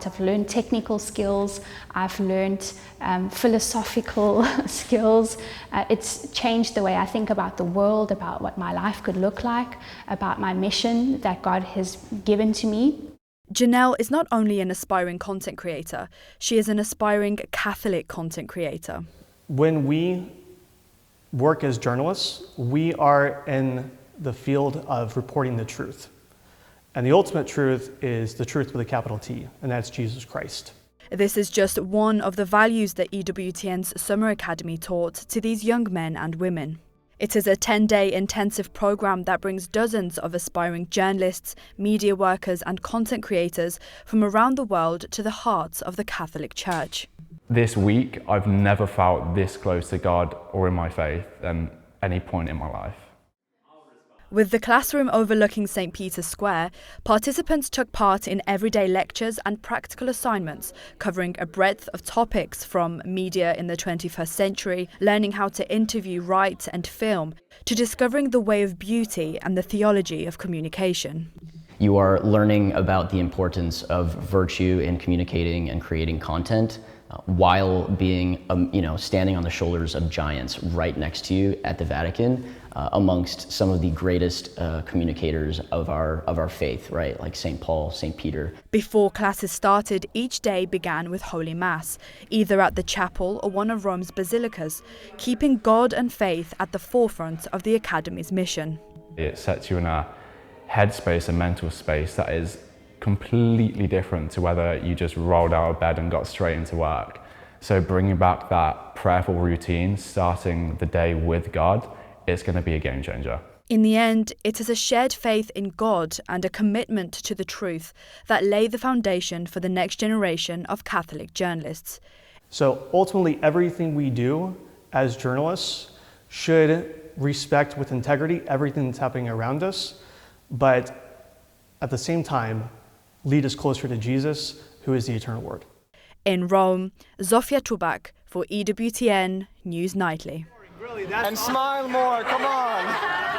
I've learned technical skills, I've learned philosophical skills. It's changed the way I think about the world, about what my life could look like, about my mission that God has given to me. Janelle is not only an aspiring content creator, she is an aspiring Catholic content creator. When we work as journalists, we are in the field of reporting the truth. And the ultimate truth is the truth with a capital T, and that's Jesus Christ. This is just one of the values that EWTN's Summer Academy taught to these young men and women. It is a 10-day intensive program that brings dozens of aspiring journalists, media workers and content creators from around the world to the heart of the Catholic Church. This week, I've never felt this close to God or in my faith than any point in my life. With the classroom overlooking St. Peter's Square, participants took part in everyday lectures and practical assignments covering a breadth of topics from media in the 21st century, learning how to interview, write and film, to discovering the way of beauty and the theology of communication. You are learning about the importance of virtue in communicating and creating content while being, standing on the shoulders of giants right next to you at the Vatican, amongst some of the greatest communicators of our faith, right? Like St. Paul, St. Peter. Before classes started, each day began with Holy Mass, either at the chapel or one of Rome's basilicas, keeping God and faith at the forefront of the Academy's mission. It sets you in a headspace, a mental space that is completely different to whether you just rolled out of bed and got straight into work. So bringing back that prayerful routine, starting the day with God, it's going to be a game changer. In the end, it is a shared faith in God and a commitment to the truth that lay the foundation for the next generation of Catholic journalists. So ultimately, everything we do as journalists should respect with integrity everything that's happening around us, but at the same time, lead us closer to Jesus, who is the eternal Word. In Rome, Zofia Czubak for EWTN News Nightly. And smile more, come on!